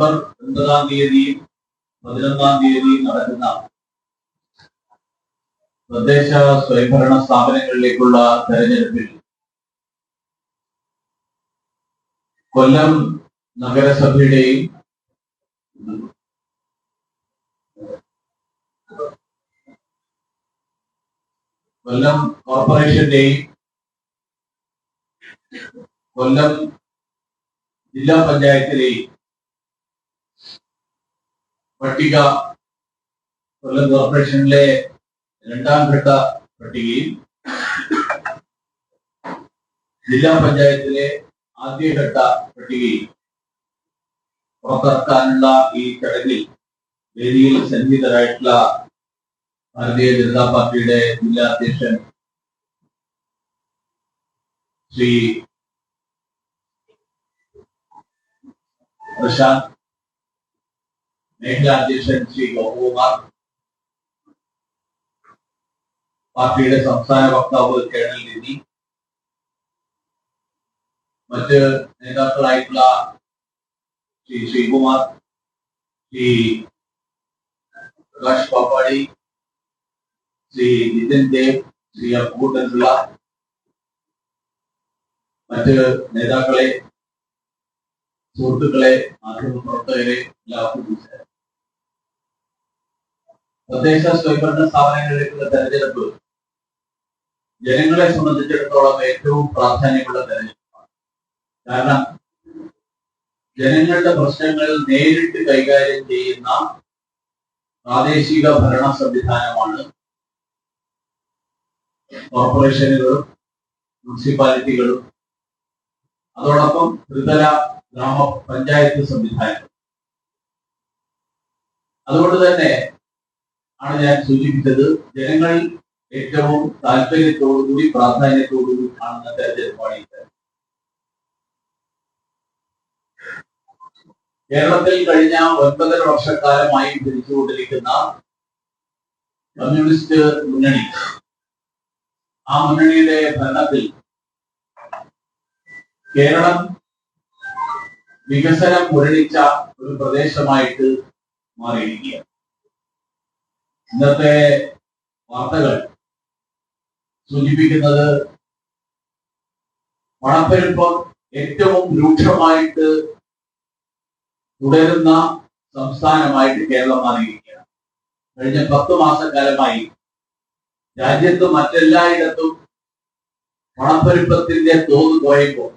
9-ാം തീയതിയും 11-ാം തീയതിയും നടക്കുന്ന തദ്ദേശ സ്വയംഭരണ സ്ഥാപനങ്ങളിലേക്കുള്ള തെരഞ്ഞെടുപ്പിൽ കൊല്ലം നഗരസഭയുടെയും കൊല്ലം കോർപ്പറേഷന്റെയും കൊല്ലം ജില്ലാ പഞ്ചായത്തിലെയും പട്ടിക കൊല്ലം കോർപ്പറേഷനിലെ 2ാം ഘട്ട പട്ടികയും ജില്ലാ പഞ്ചായത്തിലെ ആദ്യഘട്ട പട്ടികയും പുറത്തിറക്കാനുള്ള ഈ ചടങ്ങിൽ വേദിയിൽ സന്നിഹിതരായിട്ടുള്ള ഭാരതീയ ജനതാ പാർട്ടിയുടെ ജില്ലാ അധ്യക്ഷൻ ശ്രീ പ്രശാന്ത്, മേഖലാ അധ്യക്ഷൻ ശ്രീ ഗോപകുമാർ, പാർട്ടിയുടെ സംസ്ഥാന വക്താവ് കേണൽ നിധി, മറ്റ് നേതാക്കളായിട്ടുള്ള ശ്രീ ശ്രീകുമാർ, ശ്രീ പ്രകാശ് പാപ്പാടി, ശ്രീ നിതിൻ ദേവ്, ശ്രീ അപ്പൂട്ടൻപിള്ള, മറ്റ് നേതാക്കളെ, സുഹൃത്തുക്കളെ, മാധ്യമപ്രവർത്തകരെ എല്ലാവർക്കും തദ്ദേശ സ്വയംഭരണ സ്ഥാപനങ്ങളിലേക്കുള്ള തെരഞ്ഞെടുപ്പ് ജനങ്ങളെ സംബന്ധിച്ചിടത്തോളം ഏറ്റവും പ്രാധാന്യമുള്ള തെരഞ്ഞെടുപ്പാണ്. കാരണം ജനങ്ങളുടെ പ്രശ്നങ്ങൾ നേരിട്ട് കൈകാര്യം ചെയ്യുന്ന പ്രാദേശിക ഭരണ സംവിധാനമാണ് കോർപ്പറേഷനുകളും മുനിസിപ്പാലിറ്റികളും അതോടൊപ്പം ത്രിതല ഗ്രാമപഞ്ചായത്ത് സംവിധാനം. അതുകൊണ്ട് തന്നെ ആണ് ഞാൻ സൂചിപ്പിച്ചത്, ജനങ്ങൾ ഏറ്റവും താല്പര്യത്തോടുകൂടി പ്രാധാന്യത്തോടുകൂടി കാണുന്ന തെരഞ്ഞെടുപ്പാണ് ഇത്. കേരളത്തിൽ കഴിഞ്ഞ 9.5 വർഷക്കാലമായി ഭരിച്ചുകൊണ്ടിരിക്കുന്ന കമ്മ്യൂണിസ്റ്റ് മുന്നണി, ആ മുന്നണിയുടെ ഭരണത്തിൽ കേരളം വികസനം മുരടിച്ച ഒരു പ്രദേശമായിട്ട് മാറിയിരിക്കുകയാണ്. ഇന്നത്തെ വാർത്തകൾ സൂചിപ്പിക്കുന്നത് പണപ്പെരുപ്പം ഏറ്റവും രൂക്ഷമായിട്ട് തുടരുന്ന സംസ്ഥാനമായിട്ട് കേരളം മാറിയിരിക്കുകയാണ്. കഴിഞ്ഞ 10 മാസക്കാലമായി രാജ്യത്ത് മറ്റെല്ലായിടത്തും പണപ്പെരുപ്പത്തിന്റെ തോത് കുറയുമ്പോൾ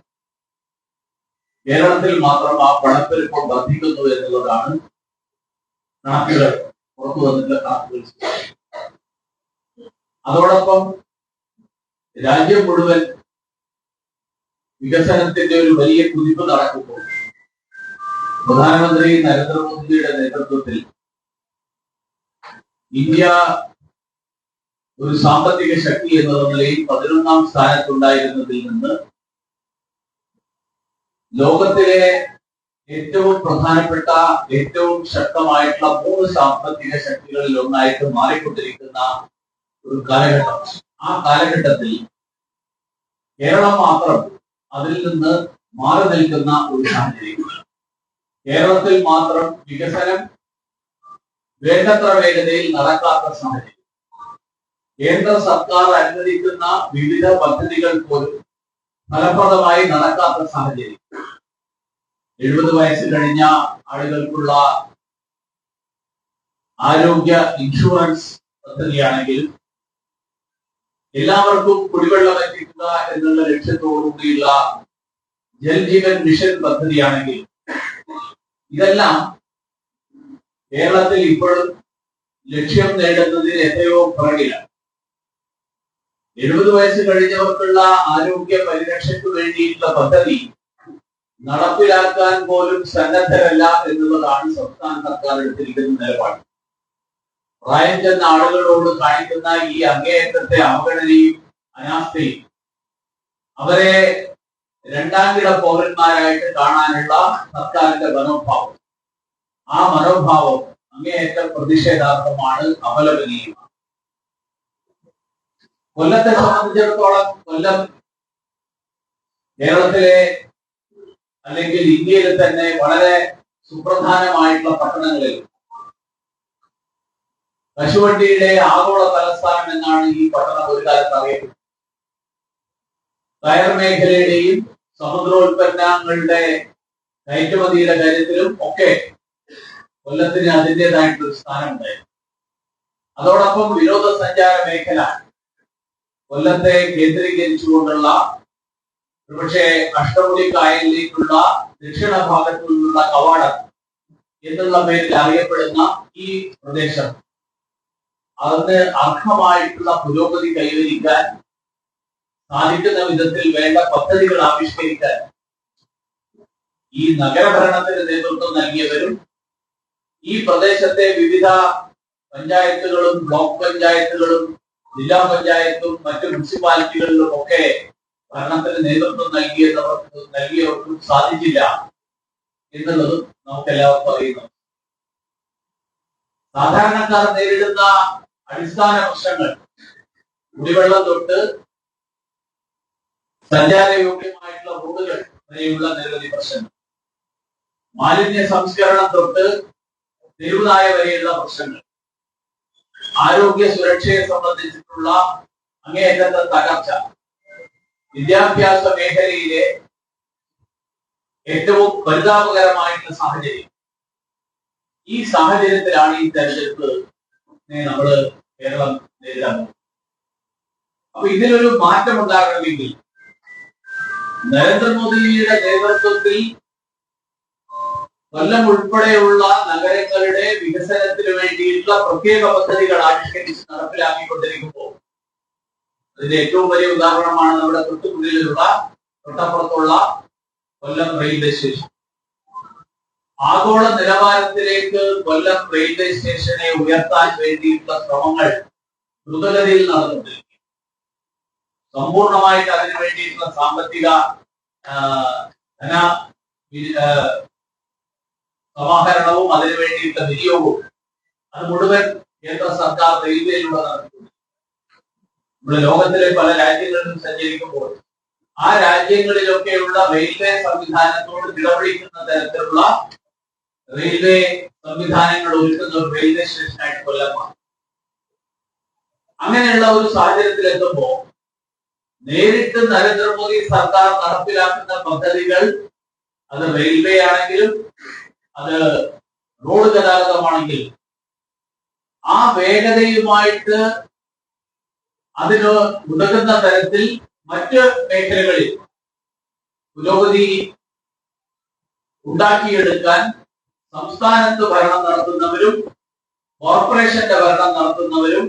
കേരളത്തിൽ മാത്രം ആ പണപ്പെരുപ്പം വർദ്ധിക്കുന്നു എന്നുള്ളതാണ് കണക്കുകൾ പുറത്തു വന്നിട്ടുള്ള കണക്കുകൾ. അതോടൊപ്പം രാജ്യം മുഴുവൻ വികസനത്തിന്റെ ഒരു വലിയ കുതിപ്പ് നടക്കുമ്പോൾ പ്രധാനമന്ത്രി നരേന്ദ്രമോദിയുടെ നേതൃത്വത്തിൽ ഇന്ത്യ ഒരു സാമ്പത്തിക ശക്തി എന്ന നിലയിൽ 11ാം സ്ഥാനത്തുണ്ടായിരുന്നതിൽ നിന്ന് ലോകത്തിലെ ഏറ്റവും പ്രധാനപ്പെട്ട ഏറ്റവും ശക്തമായിട്ടുള്ള 3 സാമ്പത്തിക ശക്തികളിൽ ഒന്നായിട്ട് മാറിക്കൊണ്ടിരിക്കുന്ന ഒരു കാലഘട്ടം. ആ കാലഘട്ടത്തിൽ കേരളം മാത്രം അതിൽ നിന്ന് മാറി നിൽക്കുന്ന ഒരു സാഹചര്യം. കേരളത്തിൽ മാത്രം വികസനം വേണ്ടത്ര വേഗതയിൽ നടക്കാത്ത സാഹചര്യം. കേന്ദ്ര സർക്കാർ അനുവദിക്കുന്ന വിവിധ പദ്ധതികൾ പോലും ഫലപ്രദമായി നടക്കാത്ത സാഹചര്യം. 70 വയസ്സ് കഴിഞ്ഞ ആളുകൾക്കുള്ള ആരോഗ്യ ഇൻഷുറൻസ് പദ്ധതിയാണെങ്കിലും, എല്ലാവർക്കും കുടിവെള്ളം എത്തിക്കുക എന്നുള്ള ലക്ഷ്യത്തോടുകൂടിയുള്ള ജൽജീവൻ മിഷൻ പദ്ധതിയാണെങ്കിലും, ഇതെല്ലാം കേരളത്തിൽ ഇപ്പോഴും ലക്ഷ്യം നേടുന്നതിന് എത്രയോ പുറകിലാണ്. 70 വയസ്സ് കഴിഞ്ഞവർക്കുള്ള ആരോഗ്യ പരിരക്ഷയ്ക്ക് വേണ്ടിയിട്ടുള്ള പദ്ധതി നടപ്പിലാക്കാൻ പോലും സന്നദ്ധരല്ല എന്നുള്ളതാണ് സംസ്ഥാന സർക്കാർ എടുത്തിരിക്കുന്ന നിലപാട്. പ്രായം ചെന്ന ആളുകളോട് കാണിക്കുന്ന ഈ അങ്ങേയറ്റത്തെ അവഗണനയും അനാസ്ഥയും അവരെ 2ാം കിട പൗരന്മാരായിട്ട് കാണാനുള്ള സർക്കാരിന്റെ മനോഭാവം, ആ മനോഭാവം അങ്ങേയറ്റം പ്രതിഷേധാർഹമാണ്, അപലപനീയമാണ്. കൊല്ലത്തെ സംബന്ധിച്ചിടത്തോളം കൊല്ലം കേരളത്തിലെ അല്ലെങ്കിൽ ഇന്ത്യയിൽ തന്നെ വളരെ സുപ്രധാനമായിട്ടുള്ള പട്ടണങ്ങളിൽ കശുവണ്ടിയുടെ ആഗോള തലസ്ഥാനം എന്നാണ് ഈ പട്ടണം ഒരു കാലത്ത് അറിയപ്പെട്ടത്. കയർ മേഖലയുടെയും സമുദ്രോൽപ്പന്നങ്ങളുടെ കയറ്റുമതിയുടെ കാര്യത്തിലും ഒക്കെ കൊല്ലത്തിന് അതിൻ്റെതായിട്ടൊരു സ്ഥാനമുണ്ടായിരുന്നു. അതോടൊപ്പം വിനോദസഞ്ചാര മേഖല കൊല്ലത്തെ കേന്ദ്രീകരിച്ചുകൊണ്ടുള്ള ഒരുപക്ഷെ അഷ്ടമുടി കായലിലേക്കുള്ള ദക്ഷിണ ഭാഗത്തു നിന്നുള്ള കവാടം എന്നുള്ള പേരിൽ അറിയപ്പെടുന്ന ഈ പ്രദേശം അതിന് അർഹമായിട്ടുള്ള പുരോഗതി കൈവരിക്കാൻ സാധിക്കുന്ന വിധത്തിൽ വേണ്ട പദ്ധതികൾ ആവിഷ്കരിക്കാൻ ഈ നഗരഭരണത്തിന് നേതൃത്വം നൽകിയവരും ഈ പ്രദേശത്തെ വിവിധ പഞ്ചായത്തുകളും ബ്ലോക്ക് പഞ്ചായത്തുകളും ജില്ലാ പഞ്ചായത്തും മറ്റു മുനിസിപ്പാലിറ്റികളിലും ഒക്കെ ഭരണത്തിന് നേതൃത്വം നൽകിയവർക്കും സാധിച്ചില്ല എന്നുള്ളത് നമുക്കെല്ലാവർക്കും അറിയുന്നു. സാധാരണക്കാർ നേരിടുന്ന അടിസ്ഥാന പ്രശ്നങ്ങൾ കുടിവെള്ളം തൊട്ട് സഞ്ചാരയോഗ്യമായിട്ടുള്ള റോഡുകൾ വരെയുള്ള നിരവധി പ്രശ്നങ്ങൾ, മാലിന്യ സംസ്കരണം തൊട്ട് തെരുവുനായ വരെയുള്ള പ്രശ്നങ്ങൾ, ആരോഗ്യ സുരക്ഷയെ സംബന്ധിച്ചിട്ടുള്ള അങ്ങേയറ്റത്തെ തകർച്ച, വിദ്യാഭ്യാസ മേഖലയിലെ ഏറ്റവും പരിതാപകരമായിട്ടുള്ള സാഹചര്യം. ഈ സാഹചര്യത്തിലാണ് ഈ തെരഞ്ഞെടുപ്പ് നമ്മൾ കേരളം നേരിടാൻ പോകുന്നത്. അപ്പൊ ഇതിലൊരു മാറ്റം ഉണ്ടാകണമെങ്കിൽ നരേന്ദ്രമോദിയുടെ നേതൃത്വത്തിൽ കൊല്ലം ഉൾപ്പെടെയുള്ള നഗരങ്ങളുടെ വികസനത്തിന് വേണ്ടിയിട്ടുള്ള പ്രത്യേക പദ്ധതികൾ ആവിഷ്കരിച്ച് നടപ്പിലാക്കിക്കൊണ്ടിരിക്കുമ്പോൾ അതിന്റെ ഏറ്റവും വലിയ ഉദാഹരണമാണ് നമ്മുടെ തൊട്ടപ്പുറത്തുള്ള കൊല്ലം റെയിൽവേ സ്റ്റേഷൻ. ആഗോള നിലവാരത്തിലേക്ക് കൊല്ലം റെയിൽവേ സ്റ്റേഷനെ ഉയർത്താൻ വേണ്ടിയിട്ടുള്ള ശ്രമങ്ങൾ ദ്രുതഗതിയിൽ നടന്നുകൊണ്ടിരിക്കും. സമ്പൂർണമായിട്ട് അതിനു വേണ്ടിയിട്ടുള്ള സാമ്പത്തിക സമാഹരണവും അതിനു വേണ്ടിയിട്ടുള്ള വിനിയോഗവും അത് മുഴുവൻ കേന്ദ്ര സർക്കാർ റെയിൽവേയിലൂടെ നടത്തിയിട്ടുണ്ട്. നമ്മുടെ ലോകത്തിലെ പല രാജ്യങ്ങളിലും സഞ്ചരിക്കുമ്പോൾ ആ രാജ്യങ്ങളിലൊക്കെയുള്ള റെയിൽവേ സംവിധാനത്തോട് ഇടപെടിക്കുന്ന തരത്തിലുള്ള റെയിൽവേ സംവിധാനങ്ങൾ ഒരുക്കുന്ന ഒരു റെയിൽവേ സ്റ്റേഷനായിട്ട് കൊല്ലമാണ്. അങ്ങനെയുള്ള ഒരു സാഹചര്യത്തിൽ എത്തുമ്പോൾ നേരിട്ട് നരേന്ദ്രമോദി സർക്കാർ നടപ്പിലാക്കുന്ന പദ്ധതികൾ അത് റെയിൽവേ ആണെങ്കിലും അത് റോഡ് ഗതാഗതമാണെങ്കിലും ആ വേഗതയുമായിട്ട് അതിന് ഉതകുന്ന തരത്തിൽ മറ്റ് മേഖലകളിൽ പുരോഗതി ഉണ്ടാക്കിയെടുക്കാൻ സംസ്ഥാനത്ത് ഭരണം നടത്തുന്നവരും കോർപ്പറേഷന്റെ ഭരണം നടത്തുന്നവരും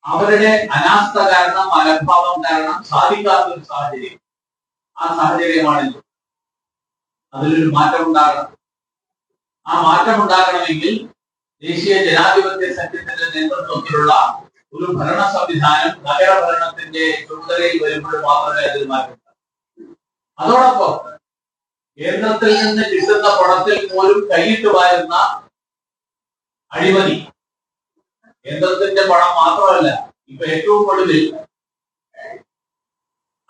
അവരുടെ അനാസ്ഥ കാരണം, അലംഭാവം കാരണം സാധിക്കാത്ത ഒരു സാഹചര്യം. ആ സാഹചര്യമാണിത്. അതിലൊരു മാറ്റം ഉണ്ടാകണം. ആ മാറ്റം ഉണ്ടാകണമെങ്കിൽ ദേശീയ ജനാധിപത്യ സഖ്യത്തിന്റെ നേതൃത്വത്തിലുള്ള ഒരു ഭരണ സംവിധാനം നഗരഭരണത്തിന്റെ ചുമതലയിൽ വരുമ്പോൾ മാത്രമേ അതിൽ മാറ്റം. അതോടൊപ്പം കേന്ദ്രത്തിൽ നിന്ന് കിട്ടുന്ന പണത്തിൽ പോലും കൈയിട്ട് വാരുന്ന അഴിമതി, കേന്ദ്രത്തിന്റെ പണം മാത്രമല്ല, ഇപ്പൊ ഏറ്റവും ഒടുവിൽ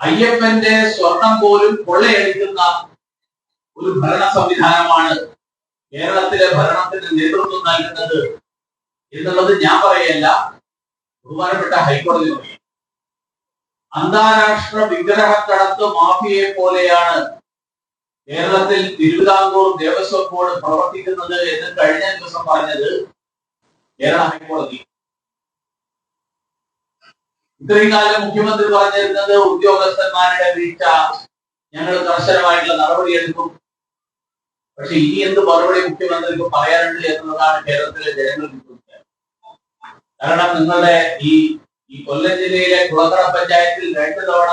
അയ്യപ്പന്റെ സ്വർണം പോലും കൊള്ളയടിക്കുന്ന ഒരു ഭരണ സംവിധാനമാണ് കേരളത്തിലെ ഭരണത്തിന് നേതൃത്വം നൽകുന്നത് എന്നുള്ളത് ഞാൻ പറയല്ല, ബഹുമാനപ്പെട്ട ഹൈക്കോടതി പറയും. അന്താരാഷ്ട്ര വിഗ്രഹക്കടത്ത് മാഫിയയെ പോലെയാണ് കേരളത്തിൽ തിരുവിതാംകൂർ ദേവസ്വം ബോർഡ് പ്രവർത്തിക്കുന്നത് എന്ന് കഴിഞ്ഞ ദിവസം പറഞ്ഞത് കേരള ഹൈക്കോടതി. ഇത്രയും കാലം മുഖ്യമന്ത്രി പറഞ്ഞിരുന്നത് ഉദ്യോഗസ്ഥന്മാരുടെ വീഴ്ച ഞങ്ങൾ കർശനമായിട്ടുള്ള നടപടിയെടുക്കും. പക്ഷെ ഇനി എന്ത് മറുപടി മുഖ്യമന്ത്രിക്ക് പറയാനുണ്ട് എന്നുള്ളതാണ് കേരളത്തിലെ ജനങ്ങൾക്ക് ചോദിക്കുക. കാരണം നിങ്ങളുടെ ഈ കൊല്ലം ജില്ലയിലെ കുളക്കട പഞ്ചായത്തിൽ 2 തവണ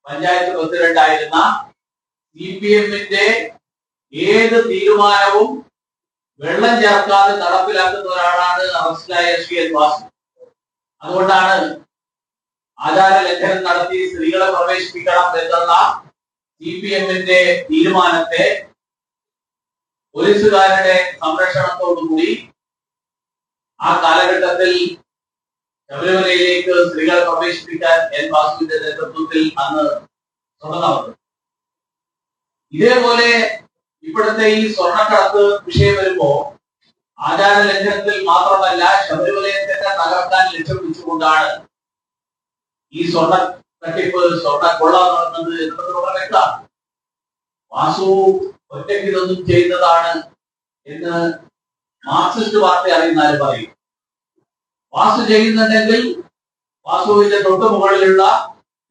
പഞ്ചായത്ത് പ്രസിഡന്റായിരുന്ന CPM-ന്റെ ഏത് തീരുമാനവും വെള്ളം ചേർക്കാതെ നടപ്പിലാക്കുന്ന ഒരാളാണ് അറസ്റ്റിലായ ശ്രീ വാസു. അതുകൊണ്ടാണ് ആചാര ലംഘനം നടത്തി സ്ത്രീകളെ പ്രവേശിപ്പിക്കണം എന്നുള്ള CPM-ന്റെ തീരുമാനത്തെ പോലീസുകാരുടെ സംരക്ഷണത്തോടുകൂടി ആ കാലഘട്ടത്തിൽ ശബരിമലയിലേക്ക് സ്ത്രീകളെ പ്രവേശിപ്പിക്കാൻ N വാസുവിന്റെ നേതൃത്വത്തിൽ അന്ന് തുടർന്നു. ഇതേപോലെ ഇപ്പോഴത്തെ ഈ സ്വർണ്ണക്കടത്ത് വിഷയം വരുമ്പോ ആചാര ലംഘനത്തിൽ മാത്രമല്ല ശബരിമലയെ തന്നെ തകർക്കാൻ ലക്ഷ്യം വെച്ചുകൊണ്ടാണ് ഈ സ്വർണ്ണ തട്ടിപ്പ് സ്വർണ്ണ കൊള്ള നടന്നത് എന്നത് വളരെ വ്യക്തമാണ്. വാസു ഒറ്റയ്ക്ക് ഇതൊന്നും ചെയ്യുന്നതാണ് എന്ന് മാർക്സിസ്റ്റ് പാർട്ടി അറിയുന്നവർ പറയും. വാസു ചെയ്യുന്നുണ്ടെങ്കിൽ വാസുവിന്റെ തൊട്ടു മുകളിലുള്ള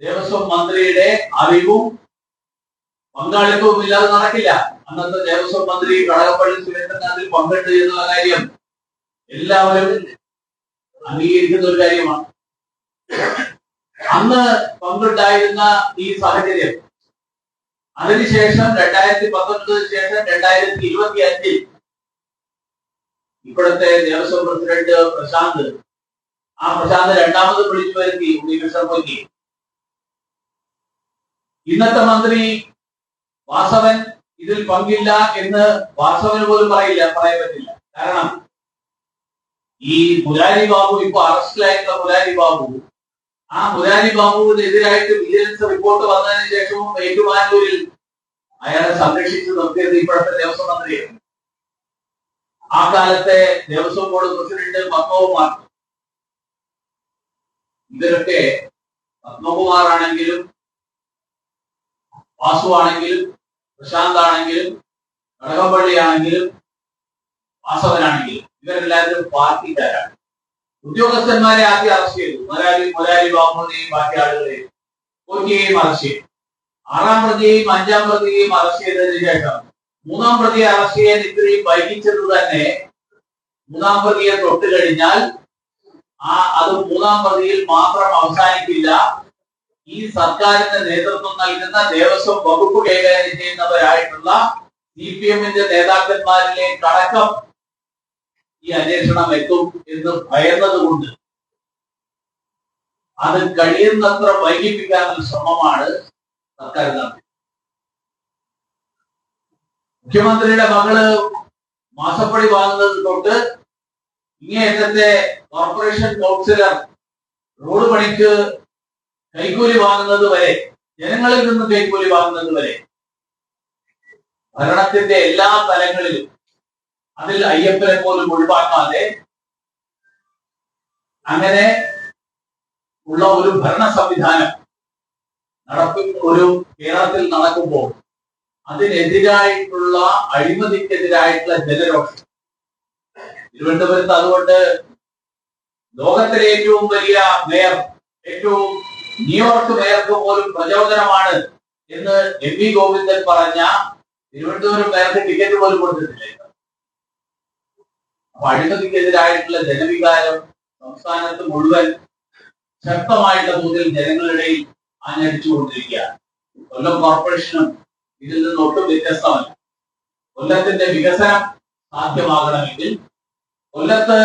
ദേവസ്വം മന്ത്രിയുടെ അറിവും പങ്കാളിത്തവും ഇല്ലാതെ നടക്കില്ല. അന്നത്തെ ദേവസ്വം മന്ത്രി കടകംപള്ളി സുരേന്ദ്രൻ അതിൽ പങ്കിട്ടു എന്നുള്ള കാര്യം എല്ലാവരും അംഗീകരിക്കുന്ന ഒരു കാര്യമാണ്. അന്ന് പങ്കുണ്ടായിരുന്ന ഈ സാഹചര്യം അതിനുശേഷം 2019 ശേഷം 2025 ഇപ്പോഴത്തെ ദേവസ്വം പ്രസിഡന്റ് പ്രശാന്ത് രണ്ടാമത് വിളിച്ചു വരുത്തി ഉണ്ണികൃഷ്ണൻ പൊന്നി. ഇന്നത്തെ മന്ത്രി വാസവൻ ഇതിൽ പങ്കില്ല എന്ന് വാസവന് പോലും പറയാൻ പറ്റില്ല. കാരണം ഈ മുരാരി ബാബു ഇപ്പൊ അറസ്റ്റിലായിട്ടുള്ള മുരാരി ബാബു, ആ മുരാരി ബാബുവിനെതിരായിട്ട് വിജിലൻസ് റിപ്പോർട്ട് വന്നതിന് ശേഷവും ഏറ്റുമാനൂരിൽ അയാളെ സംരക്ഷിച്ച് നിർത്തിയത് ഇപ്പോഴത്തെ ദേവസ്വം മന്ത്രിയാണ്. ആ കാലത്തെ ദേവസ്വം ബോർഡ് പ്രസിഡന്റ് പത്മകുമാർ. ഇവരൊക്കെ പത്മകുമാർ ആണെങ്കിലും വാസു ആണെങ്കിലും പ്രശാന്ത് ആണെങ്കിലും കടകംപള്ളി ആണെങ്കിലും വാസവനാണെങ്കിലും ഇവരെല്ലാവരും പാർട്ടിക്കാരാണ്. ഉദ്യോഗസ്ഥന്മാരെ ആദ്യം അറസ്റ്റ് ചെയ്തു. മുരാരി ബാബുവിനെയും ബാക്കി ആളുകളെയും കൊച്ചിയെയും അറസ്റ്റ് ചെയ്തു. 6ാം പ്രതിയെയും 5ാം പ്രതിയെയും അറസ്റ്റ് ചെയ്തതിനു ശേഷം 3ാം പ്രതിയെ അറസ്റ്റ് ചെയ്യാൻ ഇത്രയും വൈകിച്ചത് തന്നെ 3ാം പ്രതിയെ തൊട്ട് കഴിഞ്ഞാൽ അത് 3ാം പ്രതിയിൽ മാത്രം അവസാനിക്കില്ല. ഈ സർക്കാരിന്റെ നേതൃത്വം നൽകുന്ന ദേവസ്വം വകുപ്പ് കൈകാര്യം ചെയ്യുന്നവരായിട്ടുള്ള CPM-ന്റെ നേതാക്കന്മാരിലേക്കടക്കം ഈ അന്വേഷണം എത്തും എന്ന് ഭയന്നതുകൊണ്ട് അത് കഴിയുന്നത്ര വൈകിപ്പിക്കാനുള്ള ശ്രമമാണ് സർക്കാർ നടത്തിയത്. മുഖ്യമന്ത്രിയുടെ മകള് മാസപ്പടി വാങ്ങുന്നത് തൊട്ട് ഇങ്ങേയറ്റത്തെ കോർപ്പറേഷൻ കൗൺസിലർ റോഡ് പണിക്ക് കൈക്കൂലി വാങ്ങുന്നത് വരെ, ജനങ്ങളിൽ നിന്ന് കൈക്കൂലി വാങ്ങുന്നത് വരെ ഭരണത്തിന്റെ എല്ലാ തലങ്ങളിലും അതിൽ അയ്യപ്പനെ പോലും ഒഴിവാക്കാതെ അങ്ങനെ ഉള്ള ഒരു ഭരണ സംവിധാനം ഒരു കേരളത്തിൽ നടക്കുമ്പോൾ അതിനെതിരായിട്ടുള്ള അഴിമതിക്കെതിരായിട്ടുള്ള ജനരോഷം തിരുവനന്തപുരത്ത്, അതുകൊണ്ട് ലോകത്തിലെ ഏറ്റവും വലിയ മേയർ, ഏറ്റവും ന്യൂയോർക്ക് മേയർക്ക് പോലും പ്രചോദനമാണ് എന്ന് MV ഗോവിന്ദൻ പറഞ്ഞ തിരുവനന്തപുരം മേയർക്ക് ടിക്കറ്റ് പോലും കൊടുത്തിട്ടില്ല. അപ്പൊ അഴിമതിക്കെതിരായിട്ടുള്ള ജനവികാരം സംസ്ഥാനത്ത് മുഴുവൻ ശക്തമായിട്ടുള്ള തോതിൽ ജനങ്ങളിടയിൽ ആഞ്ഞടിച്ചുകൊണ്ടിരിക്കുകയാണ്. കൊല്ലം കോർപ്പറേഷനും ഇതിൽ നിന്ന് ഒട്ടും വ്യത്യസ്തമല്ല. കൊല്ലത്തിന്റെ വികസനം സാധ്യമാകണമെങ്കിൽ, കൊല്ലത്ത്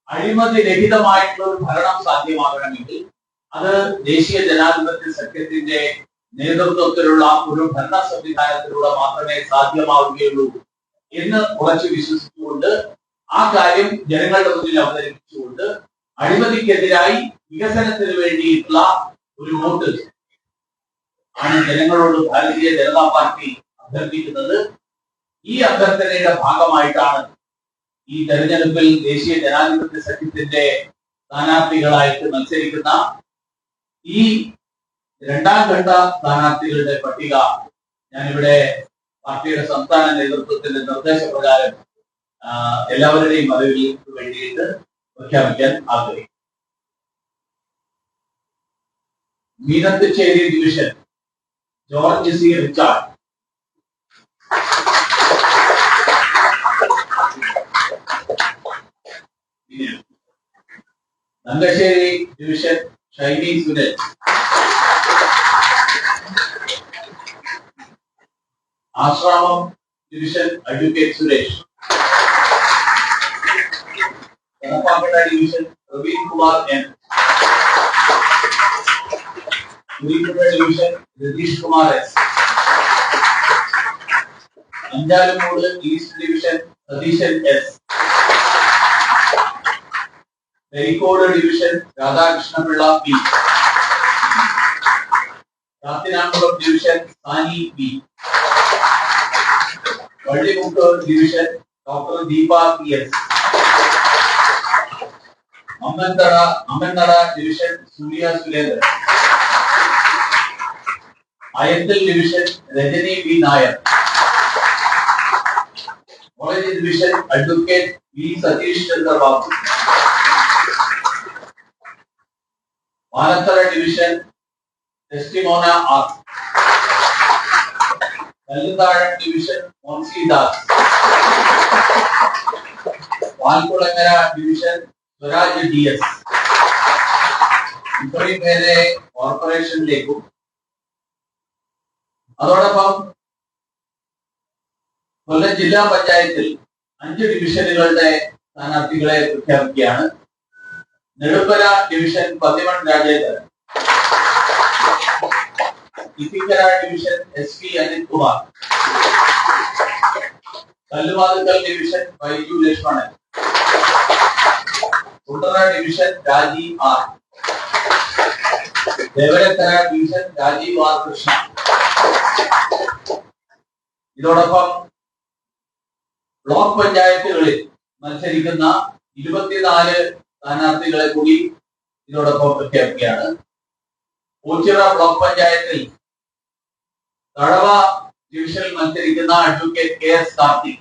അഴിമതി രഹിതമായിട്ടുള്ള ഒരു ഭരണം സാധ്യമാകണമെങ്കിൽ അത് ദേശീയ ജനാധിപത്യ സഖ്യത്തിന്റെ നേതൃത്വത്തിലുള്ള ഒരു ഭരണ സംവിധാനത്തിലൂടെ മാത്രമേ സാധ്യമാവുകയുള്ളൂ എന്ന് ഉറച്ചു വിശ്വസിച്ചുകൊണ്ട് ആ കാര്യം ജനങ്ങളുടെ മുന്നിൽ അവതരിപ്പിച്ചുകൊണ്ട് അഴിമതിക്കെതിരായി വികസനത്തിന് വേണ്ടിയിട്ടുള്ള ഒരു വോട്ട് ആണ് ജനങ്ങളോട് ഭാരതീയ ജനതാ പാർട്ടി അഭ്യർത്ഥിക്കുന്നത്. ഈ അഭ്യർത്ഥനയുടെ ഭാഗമായിട്ടാണ് ഈ തെരഞ്ഞെടുപ്പിൽ ദേശീയ ജനാധിപത്യ സഖ്യത്തിന്റെ സ്ഥാനാർത്ഥികളായിട്ട് മത്സരിക്കുന്ന ഈ 2ാം ഘട്ട സ്ഥാനാർത്ഥികളുടെ പട്ടിക ഞാനിവിടെ പാർട്ടിയുടെ സംസ്ഥാന നേതൃത്വത്തിന്റെ നിർദ്ദേശപ്രകാരം എല്ലാവരുടെയും അറിവിലേക്ക് വേണ്ടിയിട്ട് പ്രഖ്യാപിക്കാൻ ആഗ്രഹിക്കും. Meenathussery division George C. Richard, Thangassery division Shiny Sunil, Asramam division advocate Suresh, Kadappakada division Praveen Kumar N, Pulikkutta division Ratheesh Kumar S, Anchalumoodu east division Satheesan S, Karikode division Radhakrishnapillai P, Kathinakulam division Sani B, Vallimukku division doctor Deepa PS. Ammanthada division Surya Surendran. Ayathil division Rajani V Nair. College division advocate V Satheesh Chandra Babu. Palathara division Testimona R. Kallumthazham division Monsidas. Valkulangara division Swaraj DS. ഇത്രയും പേരെ കോർപ്പറേഷനിലേക്കും അതോടൊപ്പം കൊല്ലം ജില്ലാ പഞ്ചായത്തിൽ 5 ഡിവിഷനുകളുടെ സ്ഥാനാർത്ഥികളെ പ്രഖ്യാപിക്കുകയാണ്. Nedumpana division Pathiman Rajendran. Ithikkara division SP Anil Kumar. Kalluvathukkal division Baiju Lakshmanan. Kundara division Rajeev R. Devarakkara division Rajeev R Krishna. ഇതോടൊപ്പം block പഞ്ചായത്തുകളിൽ മത്സരിക്കുന്ന 24 സ്ഥാനാർത്ഥികളെ കൂടി ഇതോടൊപ്പം പ്രഖ്യാപിക്കുകയാണ്. ഓച്ചിറ ബ്ലോക്ക് പഞ്ചായത്തിൽ തഴവ ഡിവിഷനിൽ മത്സരിക്കുന്ന advocate KS Karthik.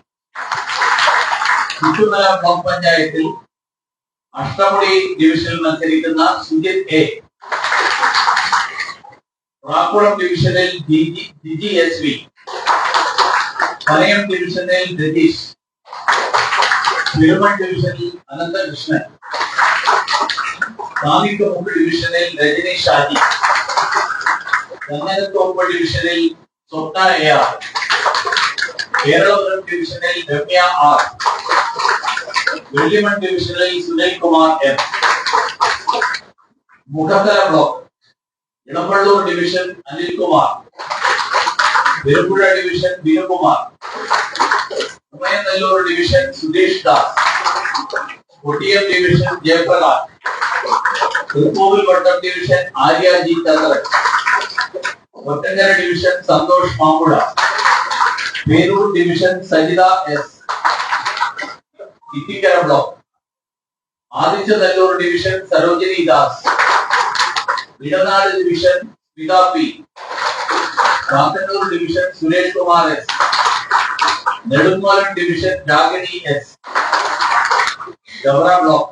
Chuttumala block പഞ്ചായത്തിൽ അഷ്ടമുടി ഡിവിഷനിൽ മത്സരിക്കുന്ന സുജിത് A. റാക്കുളം ഡിവിഷനിൽ ജിജി SV. പനയം ഡിവിഷനിൽ രതീഷ്. തിരുമൺ ഡിവിഷനിൽ അനന്തകൃഷ്ണൻ. കാമിക്കമുക്ക് ഡിവിഷനിൽ രജനി ഷാജി. ചന്ദനത്തോപ്പ് ഡിവിഷനിൽ സ്വപ്ന AR. കേരളപുരം ഡിവിഷനിൽ രമ്യ R. വെള്ളിമൺ ഡിവിഷനിൽ Sunil Kumar M. Mukhathala block Elampalloor division Anil Kumar. Perumpuzha division Binukumar. Umayanalloor division Sudheesh Das. Kottiyam division Jayaprakash. Thrikkovilvattom division Arya G Chandran. Ottankara division Santhosh Mampuzha. Peroor division Sajitha S. Ithikkara block Adichanalloor division Sarojini Das. Edanad division Smitha P. Kakkanoor division Suresh Kumar S. Nedungolam division Ragini S. Gaura block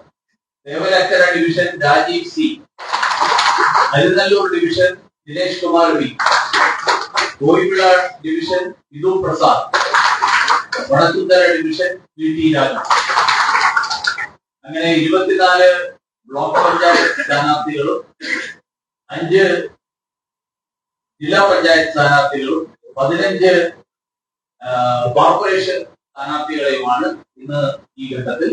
Thevalakkara division Rajeev C. Arinalloor division Dinesh Kumar V. Koyivila division Vidhu Prasad. വടക്കുന്തര division VT Raju. അങ്ങനെ 24 block panchayat സ്ഥാനാർത്ഥികളും 5 ജില്ലാ പഞ്ചായത്ത് സ്ഥാനാർത്ഥികളും 15 കോർപ്പറേഷൻ സ്ഥാനാർത്ഥികളെയുമാണ് ഇന്ന് ഈ ഘട്ടത്തിൽ